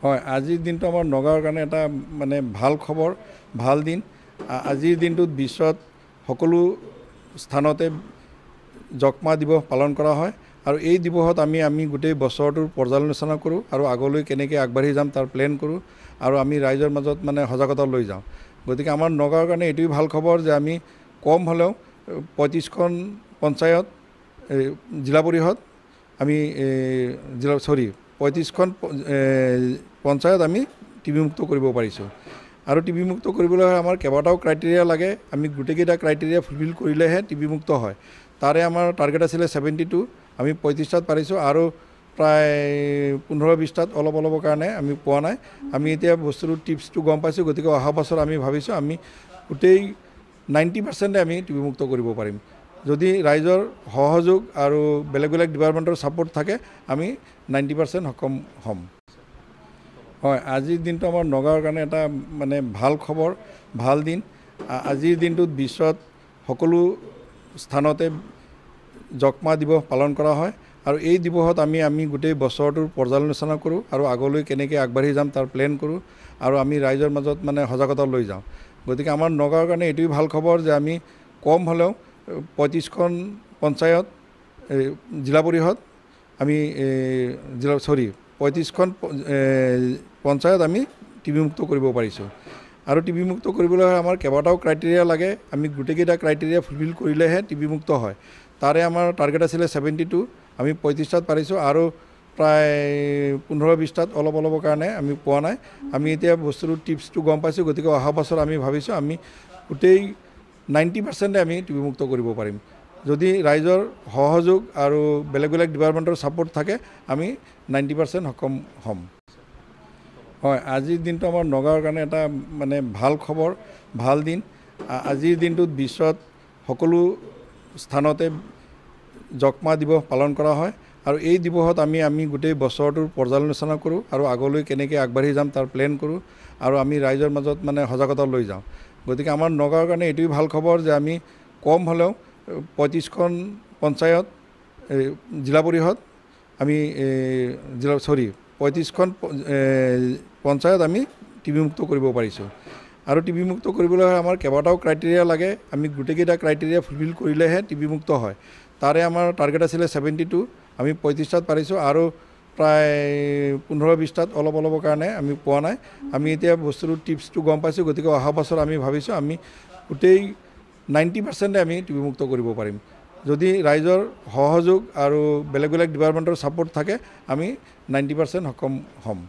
হয়, আজিৰ দিনটো আমাৰ নগাঁৱৰ কাৰণে এটা মানে ভাল খবৰ, ভাল দিন। আজিৰ দিনটোত বিশ্বত সকলো স্থানতে যক্ষ্মা দিৱস পালন কৰা হয় আৰু এই দিৱসত আমি গোটেই বছৰটোৰ পৰ্যালোচনা কৰোঁ আৰু আগলৈ কেনেকৈ আগবাঢ়ি যাম তাৰ প্লেন কৰোঁ আৰু আমি ৰাইজৰ মাজত মানে সজাগতা লৈ যাওঁ। গতিকে আমাৰ নগাঁৱৰ কাৰণে এইটোৱেই ভাল খবৰ যে আমি কম হ'লেও ৩৫খন পঞ্চায়ত জিলা পৰিষদ আমি ৩৫খন পঞ্চায়ত আমি টিবি মুক্ত কৰিব পাৰিছোঁ আৰু টিবি মুক্ত কৰিবলৈ হ'লে আমাৰ কেইবাটাও ক্ৰাইটেৰিয়া লাগে। আমি গোটেইকেইটা ক্ৰাইটেৰিয়া ফুলফিল কৰিলেহে টিবি মুক্ত হয়। তাৰে আমাৰ টাৰ্গেট আছিলে 72, আমি 35টাত পাৰিছোঁ আৰু প্ৰায় 15-20টাত অলপৰ কাৰণে আমি পোৱা নাই। আমি এতিয়া বস্তুটো টিপছটো গম পাইছোঁ, গতিকে অহা বছৰ আমি ভাবিছোঁ আমি গোটেই 90% আমি টিবি মুক্ত কৰিব পাৰিম। যদি ৰাইজৰ সহযোগ আৰু বেলেগ বেলেগ ডিপাৰ্টমেণ্টৰ ছাপোৰ্ট থাকে আমি 90% সক্ষম হ'ম। হয়, আজিৰ দিনটো আমাৰ নগাঁৱৰ কাৰণে এটা মানে ভাল খবৰ, ভাল দিন। আজিৰ দিনটোত বিশ্বত সকলো স্থানতে যক্ষ্মা দিৱস পালন কৰা হয় আৰু এই দিৱসত আমি গোটেই বছৰটোৰ পৰ্যালোচনা কৰোঁ আৰু আগলৈ কেনেকৈ আগবাঢ়ি যাম তাৰ প্লেন কৰোঁ আৰু আমি ৰাইজৰ মাজত মানে সজাগতা লৈ যাওঁ। গতিকে আমাৰ নগাঁৱৰ কাৰণে এইটোৱেই ভাল খবৰ যে আমি কম হ'লেও 35খন পঞ্চায়ত জিলা পৰিষদ আমি 35খন পঞ্চায়ত আমি টিবি মুক্ত কৰিব পাৰিছোঁ আৰু টিবি মুক্ত কৰিবলৈ হ'লে আমাৰ কেইবাটাও ক্ৰাইটেৰিয়া লাগে। আমি গোটেইকেইটা ক্ৰাইটেৰিয়া ফুলফিল কৰিলেহে টিবি মুক্ত হয়। তাৰে আমাৰ টাৰ্গেট আছিলে 72, আমি 35টাত পাৰিছোঁ আৰু প্ৰায় 15-20টাত অলপৰ কাৰণে আমি পোৱা নাই। আমি এতিয়া বস্তুটো টিপছটো গম পাইছোঁ, গতিকে অহা বছৰ আমি ভাবিছোঁ আমি গোটেই 90% আমি টিবি মুক্ত কৰিব পাৰিম। যদি ৰাইজৰ সহযোগ আৰু বেলেগ বেলেগ ডিপাৰ্টমেণ্টৰ ছাপোৰ্ট থাকে আমি 90% সক্ষম হ'ম। হয়, আজিৰ দিনটো আমাৰ নগাঁৱৰ কাৰণে এটা মানে ভাল খবৰ, ভাল দিন। আজিৰ দিনটোত বিশ্বত সকলো স্থানতে যক্ষ্মা দিৱস পালন কৰা হয় আৰু এই দিৱসত আমি গোটেই বছৰটোৰ পৰ্যালোচনা কৰোঁ আৰু আগলৈ কেনেকৈ আগবাঢ়ি যাম তাৰ প্লেন কৰোঁ আৰু আমি ৰাইজৰ মাজত মানে সজাগতা লৈ যাওঁ। গতিকে আমাৰ নগাঁৱৰ কাৰণে এইটোৱেই ভাল খবৰ যে আমি কম হ'লেও 35খন পঞ্চায়ত জিলা পৰিষদ আমি 35খন পঞ্চায়ত আমি টিবি মুক্ত কৰিব পাৰিছোঁ আৰু টিবি মুক্ত কৰিবলৈ হ'লে আমাৰ কেইবাটাও ক্ৰাইটেৰিয়া লাগে। আমি গোটেইকেইটা ক্ৰাইটেৰিয়া ফুলফিল কৰিলেহে টিবি মুক্ত হয়। তাৰে আমাৰ টাৰ্গেট আছিলে 72, আমি 35টাত পাৰিছোঁ আৰু প্ৰায় 15-20টাত অলপৰ কাৰণে আমি পোৱা নাই। আমি এতিয়া বস্তুটো টিপছটো গম পাইছোঁ, গতিকে অহা বছৰ আমি ভাবিছোঁ আমি গোটেই 90% আমি টিবি মুক্ত কৰিব পাৰিম। যদি ৰাইজৰ সহযোগ আৰু বেলেগ বেলেগ ডিপাৰ্টমেণ্টৰ ছাপোৰ্ট থাকে আমি 90% সক্ষম হ'ম।